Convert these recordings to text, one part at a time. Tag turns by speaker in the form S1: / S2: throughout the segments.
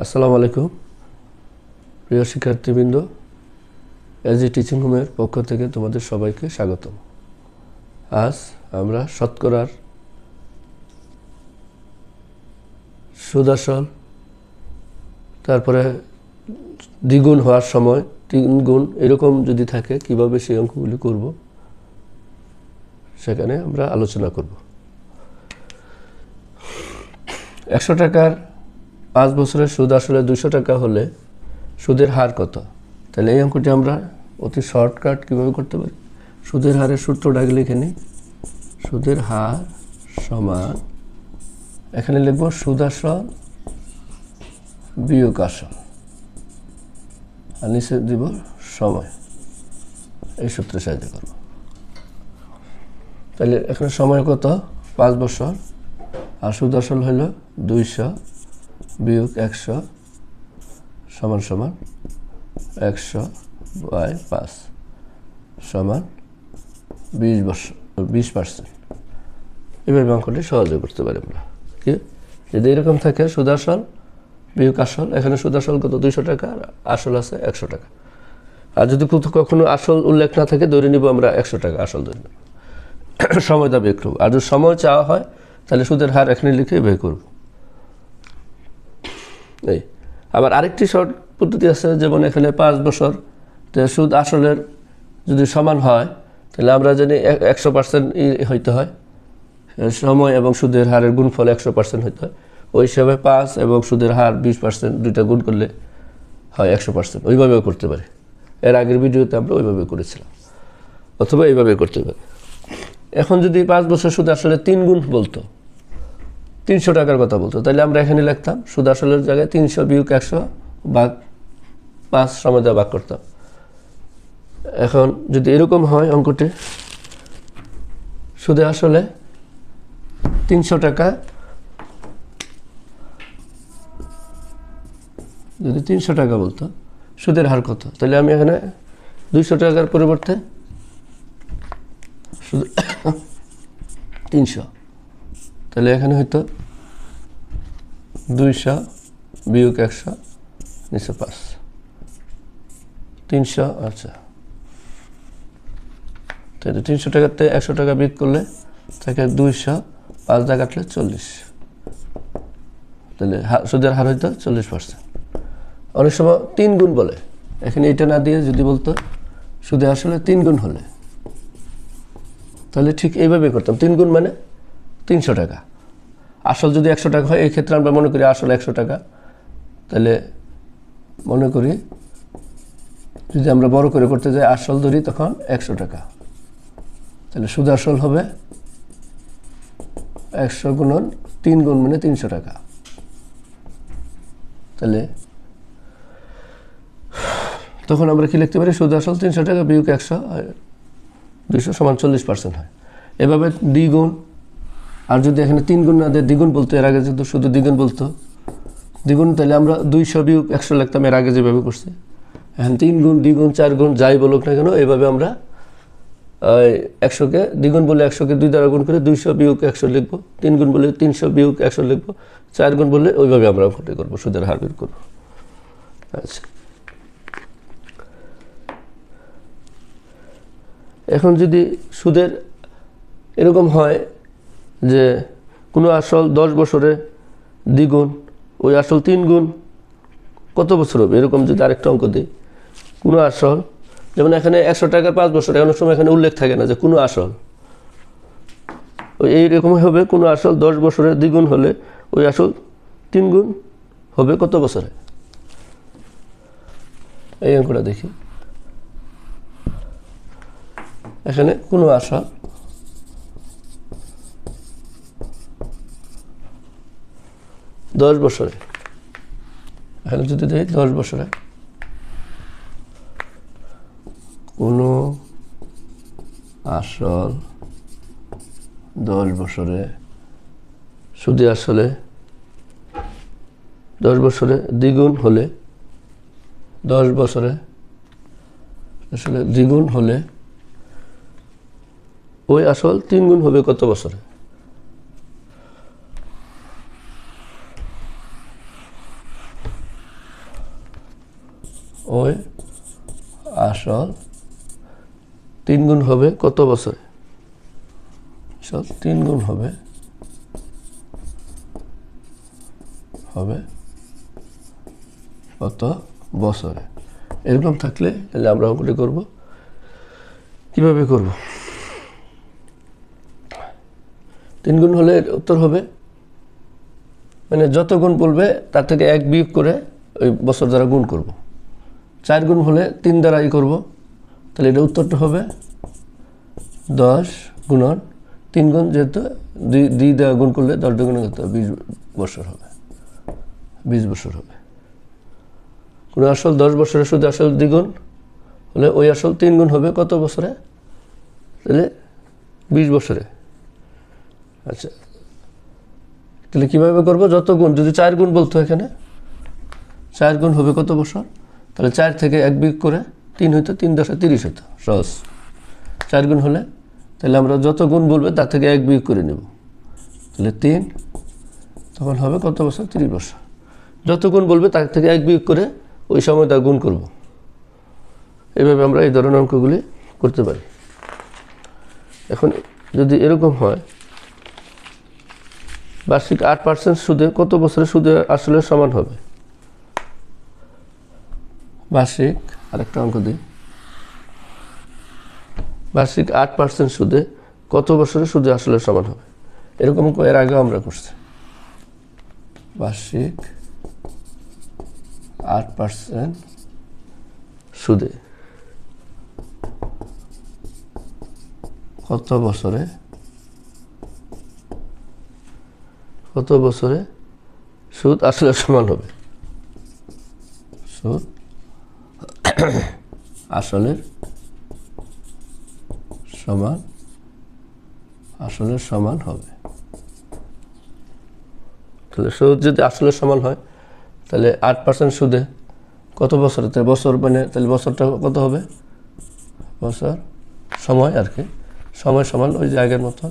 S1: আসসালামু আলাইকুম প্রিয় শিক্ষার্থীবৃন্দ, এজি টিচিং হোমের পক্ষ থেকে তোমাদের সবাইকে স্বাগতম। আজ আমরা শতকরার সুদ আসল, তারপরে দ্বিগুণ হওয়ার সময় 3 গুণ এরকম যদি থাকে কিভাবে সেই অঙ্কগুলি করব সেখানে আমরা আলোচনা করব। 100 টাকার 5 বছরের সুদ আসলে 200 টাকা হলে সুদের হার কত? তাহলে এই অঙ্কটি আমরা অতি শর্টকাট কীভাবে করতে পারি, সুদের হারের সূত্রটা লিখে নিই। সুদের হার সমান, এখানে লিখব সুদ আসল বিয়োগ আসল, আর নিচে দিব সময়। এই সূত্রে সাহায্য করব। তাহলে এখানে সময় কত? 5 বছর, আর সুদ আসল হলো 200 বিয়োগ 100 সমান সমান 100/5 সমান 20%। এভাবে অঙ্কটি সহজে করতে পারি আমরা। কি যদি এরকম থাকে সুদ আসল বিয়োগ আসল, এখানে সুদ আসল কত? 200 টাকা, আর আসল আছে 100 টাকা। আর যদি কখনো আসল উল্লেখ না থাকে ধরে নিব আমরা 100 টাকা আসল ধরে নেব, সময় দাবি করব। আর যদি সময় চাওয়া হয় তাহলে সুদের হার এখানে লিখে এভাবে করব। এই আবার আরেকটি শর্ট পদ্ধতি আছে, যেমন এখানে 5 বছর সুদ আসলের যদি সমান হয় তাহলে আমরা জানি 100% হইতে হয়, সময় এবং সুদের হারের গুণফল 100% হইতে হয়। ওই হিসাবে 5 এবং সুদের হার 20%, দুইটা গুণ করলে হয় 100%। ওইভাবেও করতে পারি। এর আগের ভিডিওতে আমরা ওইভাবে করেছিলাম, অথবা এইভাবে করতে পারি। এখন যদি 5 বছর সুদ আসলে 3 গুণ বলতো, 300 টাকার কথা বলতো, তাহলে আমরা এখানে লিখতাম সুদ আসলের জায়গায় 300 বিয়োগ 100 ভাগ 5 সময় ভাগ করতাম। এখন যদি এরকম হয় অঙ্কটি, সুদে আসলে 300 টাকা, যদি 300 টাকা বলতো সুদের হার কত, তাহলে আমি এখানে 200 টাকার পরিবর্তে শুধু 300, তাহলে এখানে হয়তো 200 বিয়োগ 100 নিচে 5, 300। আচ্ছা, তাহলে 300 টাকাতে 100 টাকা বিয়োগ করলে থাকে 200, 5 টাকা কাটলে 40, তাহলে সুদের হার হয়তো 40%। অনেক সময় 3 গুণ বলে, এখানে এটা না দিয়ে যদি বলতো সুদে আসলে 3 গুণ হলে, তাহলে ঠিক এইভাবে করতাম। 3 গুণ মানে 300 টাকা। আসল যদি 100 টাকা হয়, এই ক্ষেত্রে আমরা মনে করি আসল 100 টাকা, তাহলে মনে করি যদি আমরা বড় করে করতে যাই আসল ধরি তখন 100 টাকা, তাহলে সুদ আসল হবে 100 গুণন 3 গুণ মানে 300 টাকা। তাহলে তখন আমরা কি লিখতে পারি? সুদ আসল 300 টাকা বিয়োগ 100, 200 সমান 40% হয়। এভাবে দ্বিগুণ, আর যদি এখানে 3 গুণ না দিয়ে দ্বিগুণ বলতো, এর আগে যদি শুধু দ্বিগুণ বলতো, দ্বিগুণ, তাহলে আমরা 200 বিয়োগ 100 লিখতাম এর আগে যেভাবে করছি। এখন 3 গুণ, দ্বিগুণ, 4 গুণ যাই বলুক না কেন, এইভাবে আমরা 100কে দ্বিগুণ বলে 100কে 2 দ্বারা গুণ করে 200 বিয়োগ 100 লিখবো, 3 গুণ বলে 300 বিয়োগ 100 লিখবো, 4 গুণ বলে ওইভাবে আমরা অঙ্কটি করবো, সুদের হার বের করবো। আচ্ছা, এখন যদি সুদের এরকম হয় যে কোনো আসল 10 বছরে দ্বিগুণ, ওই আসল 3 গুণ কত বছর হবে, এরকম যদি আরেকটা অঙ্ক দিই, কোনো আসল, যেমন এখানে 100 টাকার 5 বছর, অনেক সময় এখানে উল্লেখ থাকে না যে কোনো আসল, ওই এইরকম হবে কোনো আসল 10 বছরে দ্বিগুণ হলে ওই আসল 3 গুণ হবে কত বছরে। এই অঙ্কটা দেখি। এখানে কোনো আসল 10 বছরে, এখানে যদি দেখি 10 বছরে কোনো আসল 10 বছরে সুদে আসলে 10 বছরে দ্বিগুণ হলে, 10 বছরে আসলে দ্বিগুণ হলে ওই আসল 3 গুণ হবে কত বছরে। ওই আসল 3 গুণ হবে কত বছরে? সব 3 গুণ হবে কত বছরে? এরকম থাকলে তাহলে আমরা অঙ্কটি করব। কিভাবে করব? 3 গুণ হলে উত্তর হবে, মানে যত গুণ বলবে তার থেকে 1 বিয়োগ করে ওই বছর দ্বারা গুণ করব। 4 গুণ হলে 3 দ্বারা করব, তাহলে এটা উত্তরটা হবে 10 গুণন 3 গুণ, যেহেতু 2 দ্বারা গুণ করলে 10 দ্বিগুণে কত? 20 বছর হবে। 20 বছর হবে। কোনো আসল 10 বছরে শুধু আসল দ্বিগুণ হলে ওই আসল 3 গুণ হবে কত বছরে? তাহলে 20 বছরে। আচ্ছা, তাহলে কীভাবে করবো? যত গুণ, যদি 4 গুণ বলতো এখানে 4 গুণ হবে কত বছর? তাহলে 4 থেকে 1 বিয়োগ করে 3 হইতো, 3 10 30 হতো, সহজ। 4 গুণ হলে তাহলে আমরা যত গুণ বলবে তার থেকে 1 বিয়োগ করে নেব, তাহলে 3, তখন হবে কত বছর? 30 বছর। যত গুণ বলবে তার থেকে 1 বিয়োগ করে ওই সময়টা গুণ করব। এভাবে আমরা এই ধরনের অঙ্কগুলি করতে পারি। এখন যদি এরকম হয়, বার্ষিক 8% সুদে কত বছরে সুদে আসলে সমান হবে? বার্ষিক, আরেকটা অঙ্ক দিই, বার্ষিক 8% সুদে কত বছরে সুদে আসলে সমান হবে? এরকম অঙ্ক এর আগেও আমরা করছি। বার্ষিক 8% সুদে কত বছরে সুদ আসলে সমান হবে? সুদ আসলের সমান হবে। তাহলে সুদ যদি আসলে সমান হয়, তাহলে 8% সুদে কত বছরে? তাহলে বছর, মানে তাহলে বছরটা কত হবে? বছর, সময় আর কি, সময় সমান ওই জায়গার মতো।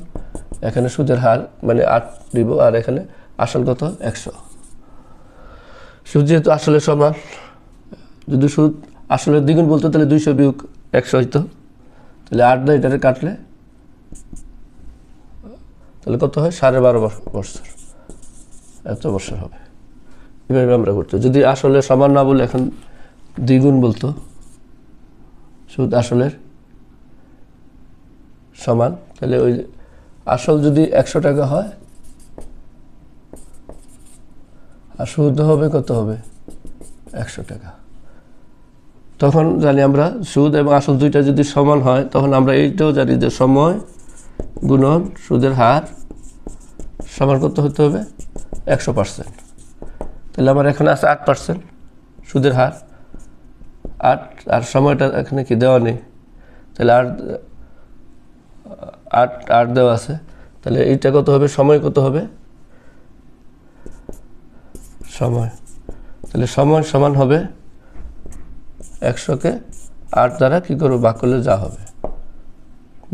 S1: এখানে সুদের হার মানে 8 দিব, আর এখানে আসল কত? 100। সুদ যেহেতু আসলে সমান, যদি সুদ আসলে দ্বিগুণ বলতো তাহলে 200 বিয়োগ 100 হইতো, তাহলে 8 দিয়ে এটারে কাটলে তাহলে কত হয়? 12.5 বছর, এত বছর হবে। এভাবে আমরা করতে, যদি আসলে সমান না বলে এখন দ্বিগুণ বলতো, সুদ আসলের সমান, তাহলে ওই আসল যদি 100 টাকা হয় আর সুদ হবে কত? হবে 100 টাকা। তখন জানি আমরা সুদ এবং আসল দুইটা যদি সমান হয়, তখন আমরা এইটাও জানি যে সময় গুণন সুদের হার সমান কত হতে হবে? 100%। তাহলে আমার এখানে আছে 8% সুদের হার, 8, আর সময়টা এখানে কি দেওয়া নেই, তাহলে 8 দেওয়া আছে, তাহলে এইটা কত হবে? সময় কত হবে? সময়, তাহলে সময় সমান হবে 100-কে 8 দ্বারা কি করবো ভাগ করলে যা হবে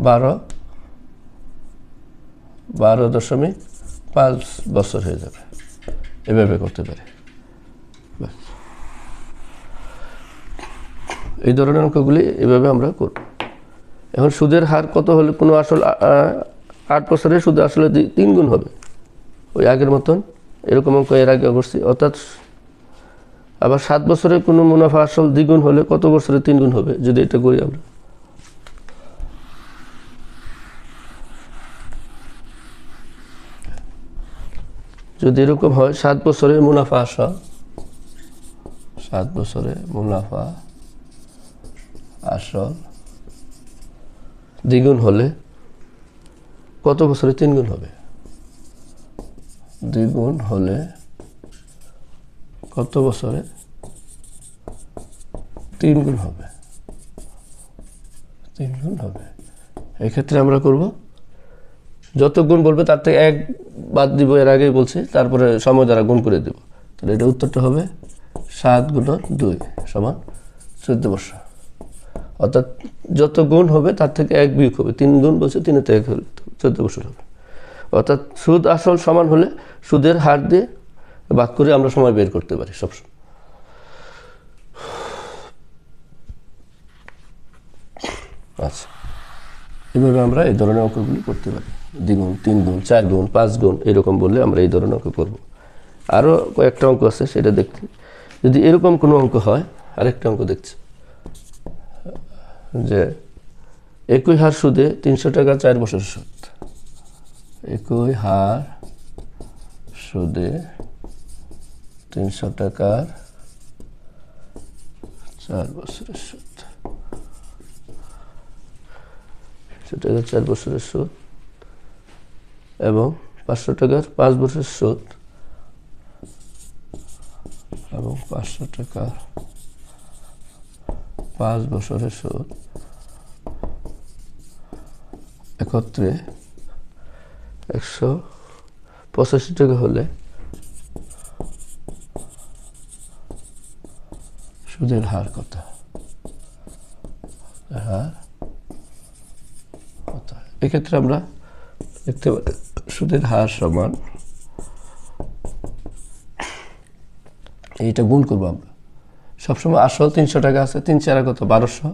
S1: 12.5 বছর হয়ে যাবে। এভাবে করতে পারে। এই ধরনের অঙ্কগুলি এভাবে আমরা করব। এখন সুদের হার কত হলে কোনো আসল 8 বছরে সুদ আসলে 3 গুণ হবে, ওই আগের মতন। এরকম অঙ্ক এর আগে করছি। অর্থাৎ আবার 7 বছরে কোনো মুনাফা আসল দ্বিগুণ হলে কত বছরে 3 গুণ হবে? যদি এটা করি আমরা, যদি এরকম হয় 7 বছরে মুনাফা আসল, 7 বছরে মুনাফা আসল দ্বিগুণ হলে কত বছরে 3 গুণ হবে? দ্বিগুণ হলে কত বছরে 3 গুণ হবে? 3 গুণ হবে। এই ক্ষেত্রে আমরা করব, যত গুণ বলবে তার থেকে 1 বাদ দিব, এর আগেই বলছি, তারপরে সময় দ্বারা গুণ করে দেব। তাহলে এটা উত্তরটা হবে 7 গুণন 2 সমান 14 বছর। অর্থাৎ যত গুণ হবে তার থেকে 1 বিয়োগ হবে, 3 গুণ বলছে, 3 থেকে 1 হলে 14 বছর হবে। অর্থাৎ সুদ আসল সমান হলে সুদের হার দিয়ে ভাগ করে আমরা সময় বের করতে পারি সবসময়। আচ্ছা, এভাবে আমরা এই ধরনের অঙ্কগুলি করতে পারি। দ্বিগুণ, 3 গুণ, 4 গুণ, 5 গুণ এরকম বললে আমরা এই ধরনের অঙ্ক করব। আরও কয়েকটা অঙ্ক আছে, সেটা দেখতে যদি এরকম কোনো অঙ্ক হয়। আরেকটা অঙ্ক দেখছি যে একই হার সুদে 300 টাকা 4 বছর সুদ। একই হার সুদে 300 টাকার 4 বছরের সুদ। 300 টাকার 4 বছরের সুদ এবং 500 টাকার 5 বছরের সুদ এবং 500 টাকার 5 বছরের সুদ একত্রে 185 টাকা হলে সুদের হার কত? এক্ষেত্রে আমরা দেখতে পারি সুদের হার সমান, এইটা গুণ করবো আমরা। সবসময় আসল 300 টাকা আছে, 3 4 কত 1200।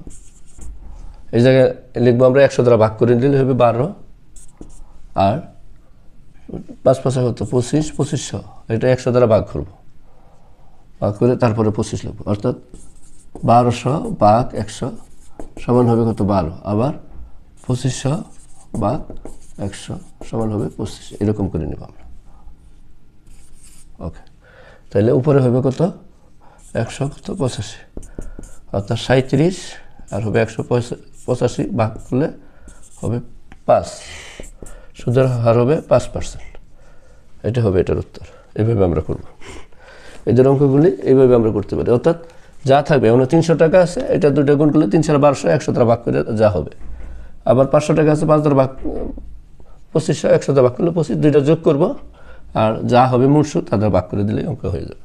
S1: এই জায়গায় লিখবো আমরা 100 দ্বারা ভাগ করে দিলে হবে 12, আর 5 5 কত 25, 2500। এটা 100 দ্বারা ভাগ করবো, ভাগ করে তারপরে 25 লিখবো, অর্থাৎ 1200 ভাগ 100 সমান হবে কত 12, আবার 2500 ভাগ 100 সমান হবে 25। এরকম করে নেব আমরা। ওকে, তাহলে উপরে হবে কত 185, অর্থাৎ 37, আর হবে 185 ভাগ করলে হবে 5, সুদের হার হবে 5%। এটা হবে এটার উত্তর। এইভাবে আমরা করব। এদের অঙ্কগুলি এইভাবে আমরা করতে পারি। অর্থাৎ যা থাকবে, এমন 300 টাকা আছে, এটা দুটো গুণ করলে 3 4 1200, 100 দ্বারা ভাগ করে যা হবে। আবার 500 টাকা আছে, 5 দ্বারা ভাগ 2500, 100 দ্বারা ভাগ করলে 25, দুইটা যোগ করব, আর যা হবে মূল সুদ তাদের ভাগ করে দিলেই অঙ্ক হয়ে যাবে।